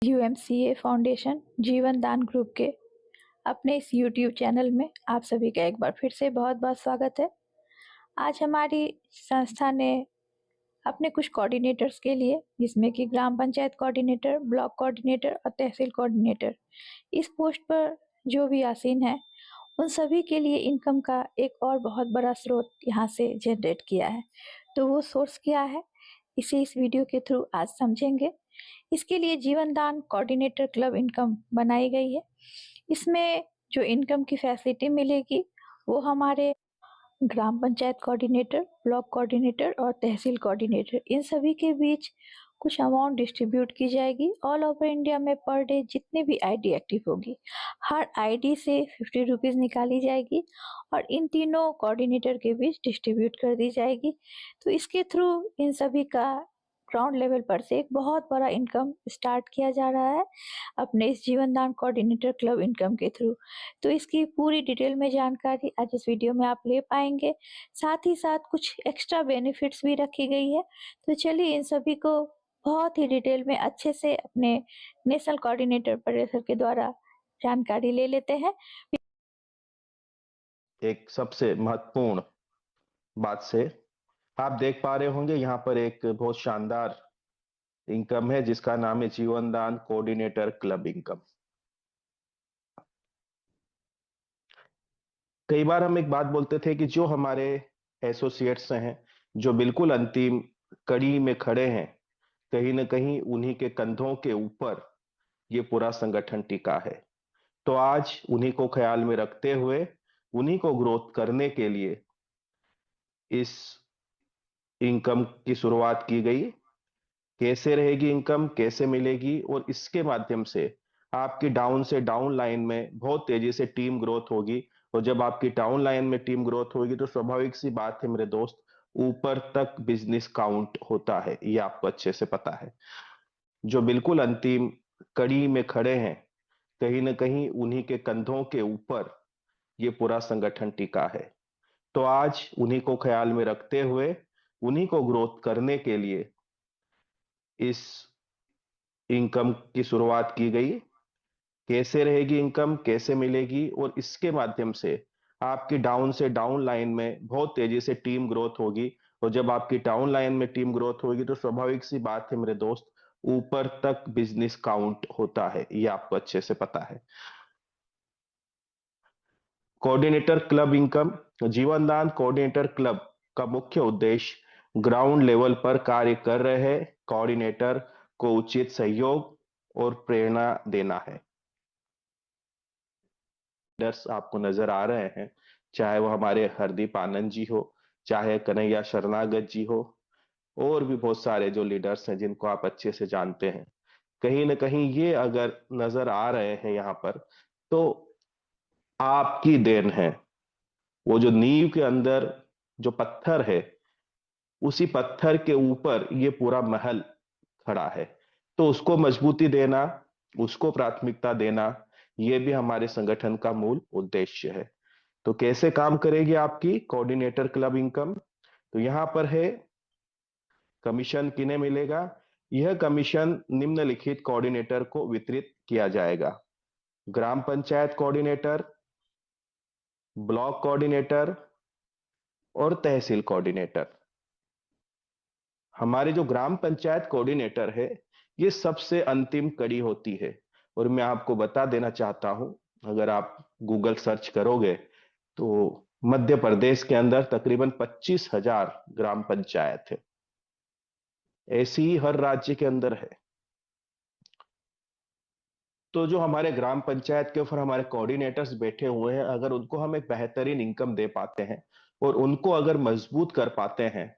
यूएमसीए foundation जीवन दान group के अपने इस यूट्यूब चैनल में आप सभी का एक बार फिर से बहुत बहुत स्वागत है। आज हमारी संस्था ने अपने कुछ कोऑर्डिनेटर्स के लिए, जिसमें कि ग्राम पंचायत कोऑर्डिनेटर, ब्लॉक कोऑर्डिनेटर और तहसील कोऑर्डिनेटर, इस पोस्ट पर जो भी आसीन है उन सभी के लिए इनकम का एक और बहुत बड़ा स्रोत यहाँ से जनरेट किया है। तो वो सोर्स क्या है, इसे इस वीडियो के थ्रू आज समझेंगे। इसके लिए जीवन दान कोऑर्डिनेटर क्लब इनकम बनाई गई है। इसमें जो इनकम की फैसिलिटी मिलेगी वो हमारे ग्राम पंचायत कोऑर्डिनेटर, ब्लॉक कोऑर्डिनेटर और तहसील कोऑर्डिनेटर, इन सभी के बीच कुछ अमाउंट डिस्ट्रीब्यूट की जाएगी। ऑल ओवर इंडिया में पर डे जितनी भी आईडी एक्टिव होगी, हर आईडी से 50 रुपीज़ निकाली जाएगी और इन तीनों कोऑर्डिनेटर के बीच डिस्ट्रीब्यूट कर दी जाएगी। तो इसके थ्रू इन सभी का ग्राउंड लेवल पर से एक बहुत बड़ा इनकम स्टार्ट किया जा रहा है अपने इस जीवन दान कोऑर्डिनेटर क्लब इनकम के थ्रू। तो इसकी पूरी डिटेल में जानकारी आज इस वीडियो में आप ले पाएंगे। साथ ही साथ कुछ एक्स्ट्रा बेनिफिट्स भी रखी गई है। तो चलिए इन सभी को बहुत ही डिटेल में अच्छे से अपने नेशनल कोऑर्डिनेटर परिसर के द्वारा जानकारी ले लेते हैं। एक सबसे महत्वपूर्ण बात से आप देख पा रहे होंगे, यहाँ पर एक बहुत शानदार इनकम है जिसका नाम है जीवन दान कोऑर्डिनेटर क्लब इनकम। कई बार हम एक बात बोलते थे कि जो हमारे एसोसिएट्स हैं, जो बिल्कुल अंतिम कड़ी में खड़े हैं, कहीं ना कहीं उन्हीं के कंधों के ऊपर ये पूरा संगठन टिका है। तो आज उन्हीं को ख्याल में रखते हुए, उन्हीं को ग्रोथ करने के लिए इस इनकम की शुरुआत की गई। कैसे रहेगी इनकम, कैसे मिलेगी, और इसके माध्यम से आपकी डाउन से डाउन लाइन में बहुत तेजी से टीम ग्रोथ होगी। और जब आपकी डाउन लाइन में टीम ग्रोथ होगी तो स्वाभाविक सी बात है मेरे दोस्त, ऊपर तक बिजनेस काउंट होता है, ये आपको अच्छे से पता है। जो बिल्कुल अंतिम कड़ी में खड़े हैं, कहीं ना कहीं उन्हीं के कंधों के ऊपर ये पूरा संगठन टिका है। तो आज उन्हीं को ख्याल में रखते हुए, उन्हीं को ग्रोथ करने के लिए इस इनकम की शुरुआत की गई। कैसे रहेगी इनकम, कैसे मिलेगी, और इसके माध्यम से आपकी डाउन से डाउन लाइन में बहुत तेजी से टीम ग्रोथ होगी। और जब आपकी डाउन लाइन में टीम ग्रोथ होगी तो स्वाभाविक सी बात है मेरे दोस्त, ऊपर तक बिजनेस काउंट होता है, ये आपको अच्छे से पता है। कोऑर्डिनेटर क्लब इनकम, जीवनदान कोऑर्डिनेटर क्लब का मुख्य उद्देश्य ग्राउंड लेवल पर कार्य कर रहे कोऑर्डिनेटर को उचित सहयोग और प्रेरणा देना है। लीडर्स आपको नजर आ रहे हैं, चाहे वो हमारे हरदीप आनंद जी हो, चाहे कन्हैया शरणागत जी हो, और भी बहुत सारे जो लीडर्स हैं जिनको आप अच्छे से जानते हैं। कहीं ना कहीं ये अगर नजर आ रहे हैं यहाँ पर, तो आपकी देन है। वो जो नींव के अंदर जो पत्थर है, उसी पत्थर के ऊपर ये पूरा महल खड़ा है। तो उसको मजबूती देना, उसको प्राथमिकता देना, ये भी हमारे संगठन का मूल उद्देश्य है। तो कैसे काम करेगी आपकी कोऑर्डिनेटर क्लब इनकम? तो यहां पर है कमीशन किन्हें मिलेगा। यह कमीशन निम्नलिखित कोऑर्डिनेटर को वितरित किया जाएगा: ग्राम पंचायत कोऑर्डिनेटर, ब्लॉक कोऑर्डिनेटर और तहसील कोऑर्डिनेटर। हमारे जो ग्राम पंचायत कोऑर्डिनेटर है, ये सबसे अंतिम कड़ी होती है। और मैं आपको बता देना चाहता हूं, अगर आप गूगल सर्च करोगे तो मध्य प्रदेश के अंदर तकरीबन 25,000 ग्राम पंचायत है। ऐसी ही हर राज्य के अंदर है। तो जो हमारे ग्राम पंचायत के ऊपर हमारे कोऑर्डिनेटर्स बैठे हुए हैं, अगर उनको हम एक बेहतरीन इनकम दे पाते हैं और उनको अगर मजबूत कर पाते हैं,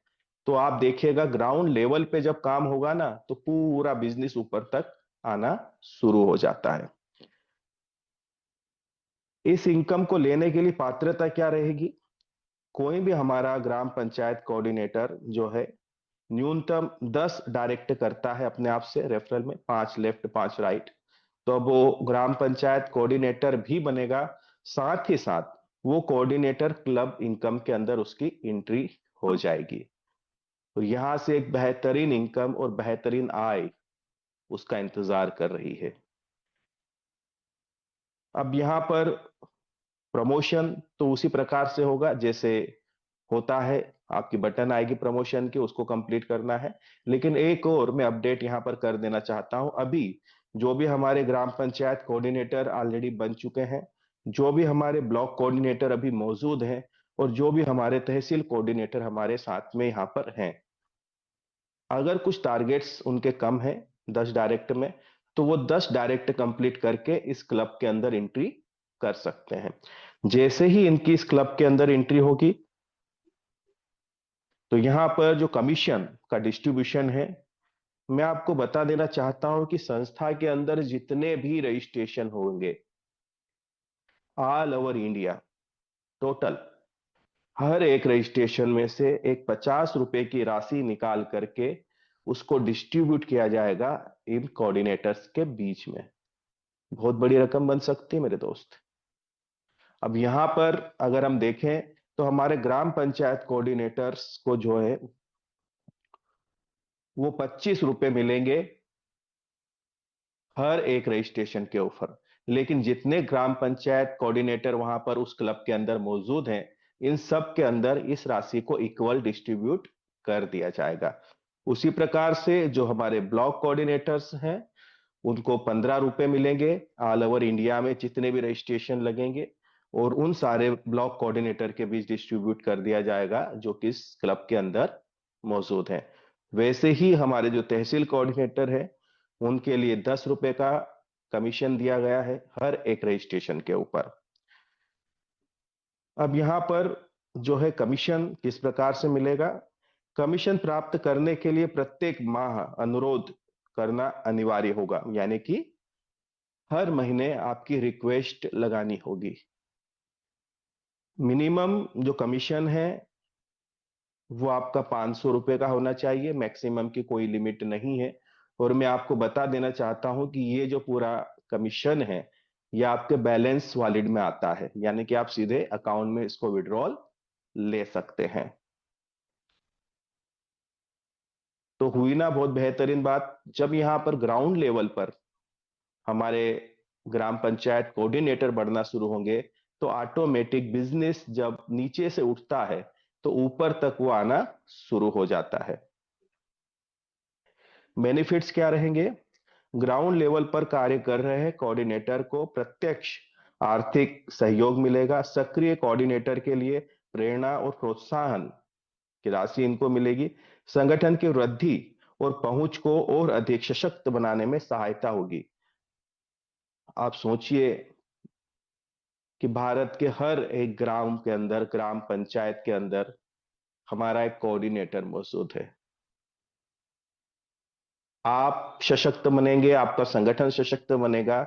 तो आप देखिएगा ग्राउंड लेवल पे जब काम होगा ना, तो पूरा बिजनेस ऊपर तक आना शुरू हो जाता है। इस इनकम को लेने के लिए पात्रता क्या रहेगी? कोई भी हमारा ग्राम पंचायत कोऑर्डिनेटर जो है, न्यूनतम 10 डायरेक्ट करता है अपने आप से रेफरल में, 5 लेफ्ट 5 राइट, तो अब वो ग्राम पंचायत कोऑर्डिनेटर भी बनेगा। साथ ही साथ वो कोऑर्डिनेटर क्लब इनकम के अंदर उसकी एंट्री हो जाएगी। और यहां से एक बेहतरीन इनकम और बेहतरीन आय उसका इंतजार कर रही है। अब यहाँ पर प्रमोशन तो उसी प्रकार से होगा जैसे होता है, आपकी बटन आएगी प्रमोशन की, उसको कंप्लीट करना है। लेकिन एक और मैं अपडेट यहां पर कर देना चाहता हूं, अभी जो भी हमारे ग्राम पंचायत कोऑर्डिनेटर ऑलरेडी बन चुके हैं, जो भी हमारे ब्लॉक कोऑर्डिनेटर अभी मौजूद हैं, और जो भी हमारे तहसील कोऑर्डिनेटर हमारे साथ में यहाँ पर हैं, अगर कुछ टारगेट्स उनके कम है 10 डायरेक्ट में, तो वो 10 डायरेक्ट कंप्लीट करके इस क्लब के अंदर एंट्री कर सकते हैं। जैसे ही इनकी इस क्लब के अंदर एंट्री होगी, तो यहां पर जो कमीशन का डिस्ट्रीब्यूशन है, मैं आपको बता देना चाहता हूं कि संस्था के अंदर जितने भी रजिस्ट्रेशन होंगे ऑल ओवर इंडिया, टोटल हर एक रजिस्ट्रेशन में से एक 50 रुपए की राशि निकाल करके उसको डिस्ट्रीब्यूट किया जाएगा इन कोऑर्डिनेटर्स के बीच में। बहुत बड़ी रकम बन सकती है मेरे दोस्त। अब यहां पर अगर हम देखें, तो हमारे ग्राम पंचायत कोऑर्डिनेटर्स को जो है वो 25 रुपए मिलेंगे हर एक रजिस्ट्रेशन के ऊपर। लेकिन जितने ग्राम पंचायत कोऑर्डिनेटर वहां पर उस क्लब के अंदर मौजूद हैं, इन सब के अंदर इस राशि को इक्वल डिस्ट्रीब्यूट कर दिया जाएगा। उसी प्रकार से जो हमारे ब्लॉक कोऑर्डिनेटर्स हैं, उनको 15 रुपए मिलेंगे ऑल ओवर इंडिया में जितने भी रजिस्ट्रेशन लगेंगे, और उन सारे ब्लॉक कोऑर्डिनेटर के बीच डिस्ट्रीब्यूट कर दिया जाएगा जो कि इस क्लब के अंदर मौजूद हैं। वैसे ही हमारे जो तहसील कोऑर्डिनेटर है, उनके लिए 10 रुपए का कमीशन दिया गया है हर एक रजिस्ट्रेशन के ऊपर। अब यहां पर जो है कमीशन किस प्रकार से मिलेगा, कमीशन प्राप्त करने के लिए प्रत्येक माह अनुरोध करना अनिवार्य होगा, यानी कि हर महीने आपकी रिक्वेस्ट लगानी होगी। मिनिमम जो कमीशन है वो आपका 500 रुपए का होना चाहिए, मैक्सिमम की कोई लिमिट नहीं है। और मैं आपको बता देना चाहता हूं कि ये जो पूरा कमीशन है, ये आपके बैलेंस वॉलिड में आता है, यानी कि आप सीधे अकाउंट में इसको विड्रॉल ले सकते हैं। तो हुई ना बहुत बेहतरीन बात, जब यहां पर ग्राउंड लेवल पर हमारे ग्राम पंचायत कोऑर्डिनेटर बढ़ना शुरू होंगे, तो ऑटोमेटिक बिजनेस जब नीचे से उठता है तो ऊपर तक वो आना शुरू हो जाता है। बेनिफिट्स क्या रहेंगे, ग्राउंड लेवल पर कार्य कर रहे कोऑर्डिनेटर को प्रत्यक्ष आर्थिक सहयोग मिलेगा, सक्रिय कोऑर्डिनेटर के लिए प्रेरणा और प्रोत्साहन की राशि इनको मिलेगी, संगठन की वृद्धि और पहुंच को और अधिक सशक्त बनाने में सहायता होगी। आप सोचिए कि भारत के हर एक ग्राम के अंदर, ग्राम पंचायत के अंदर हमारा एक कोऑर्डिनेटर मौजूद है। आप सशक्त बनेंगे, आपका संगठन सशक्त बनेगा,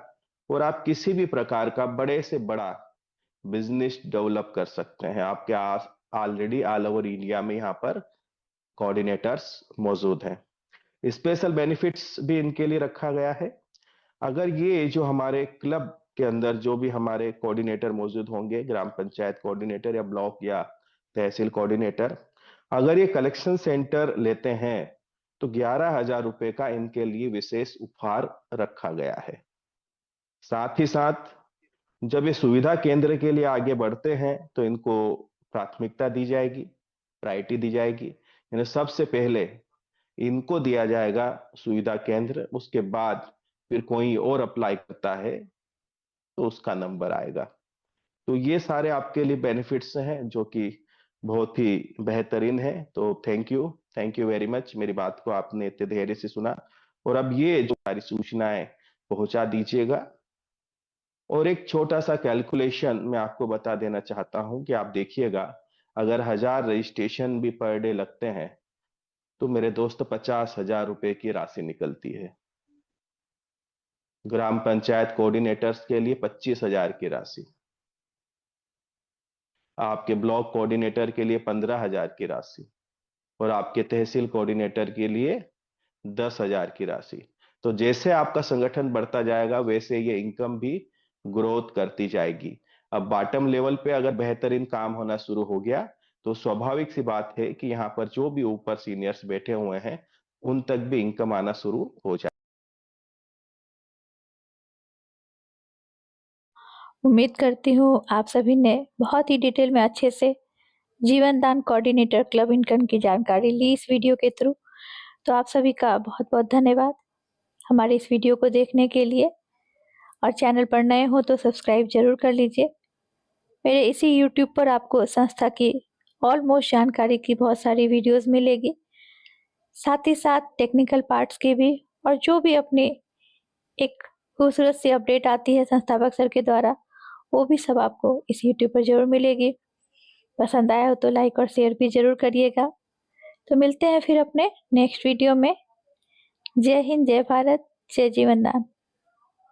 और आप किसी भी प्रकार का बड़े से बड़ा बिजनेस डेवलप कर सकते हैं। आपके आस ऑलरेडी ऑल ओवर इंडिया में यहाँ पर कोऑर्डिनेटर्स मौजूद हैं। स्पेशल बेनिफिट्स भी इनके लिए रखा गया है। अगर ये जो हमारे क्लब के अंदर जो भी हमारे कोऑर्डिनेटर मौजूद होंगे, ग्राम पंचायत कोऑर्डिनेटर या ब्लॉक या तहसील कोऑर्डिनेटर, अगर ये कलेक्शन सेंटर लेते हैं, तो 11,000 रुपए का इनके लिए विशेष उपहार रखा गया है। साथ ही साथ जब ये सुविधा केंद्र के लिए आगे बढ़ते हैं, तो इनको प्राथमिकता दी जाएगी, प्रायोरिटी दी जाएगी, यानी सबसे पहले इनको दिया जाएगा सुविधा केंद्र, उसके बाद फिर कोई और अप्लाई करता है तो उसका नंबर आएगा। तो ये सारे आपके लिए बेनिफिट्स हैं जो कि बहुत ही बेहतरीन है। तो थैंक यू वेरी मच, मेरी बात को आपने इतने धैर्य से सुना, और अब ये जो सारी सूचनाएं पहुंचा दीजिएगा। और एक छोटा सा कैलकुलेशन मैं आपको बता देना चाहता हूं कि आप देखिएगा, अगर 1,000 रजिस्ट्रेशन भी पर डे लगते हैं, तो मेरे दोस्त 50,000 रुपए की राशि निकलती है। ग्राम पंचायत कोऑर्डिनेटर्स के लिए 25,000 की राशि, आपके ब्लॉक कोऑर्डिनेटर के लिए 15,000 की राशि, और आपके तहसील कोऑर्डिनेटर के लिए 10,000 की राशि। तो जैसे आपका संगठन बढ़ता जाएगा, वैसे ये इनकम भी ग्रोथ करती जाएगी। अब बॉटम लेवल पे अगर बेहतरीन काम होना शुरू हो गया, तो स्वाभाविक सी बात है कि यहाँ पर जो भी ऊपर सीनियर्स बैठे हुए हैं, उन तक भी इनकम आना शुरू हो जाए। उम्मीद करती हूँ आप सभी ने बहुत ही डिटेल में अच्छे से जीवन दान कोऑर्डिनेटर क्लब इंटर्न की जानकारी ली इस वीडियो के थ्रू। तो आप सभी का बहुत बहुत धन्यवाद हमारे इस वीडियो को देखने के लिए, और चैनल पर नए हो तो सब्सक्राइब जरूर कर लीजिए। मेरे इसी यूट्यूब पर आपको संस्था की ऑलमोस्ट जानकारी की बहुत सारी वीडियोस मिलेगी, साथ ही साथ टेक्निकल पार्ट्स के भी, और जो भी अपनी एक खूबसूरत सी अपडेट आती है संस्थापक सर के द्वारा, वो भी सब आपको इस यूट्यूब पर जरूर मिलेगी। पसंद आया हो तो लाइक और शेयर भी जरूर करिएगा। तो मिलते हैं फिर अपने नेक्स्ट वीडियो में। जय हिंद, जय भारत, जय जीवन दान।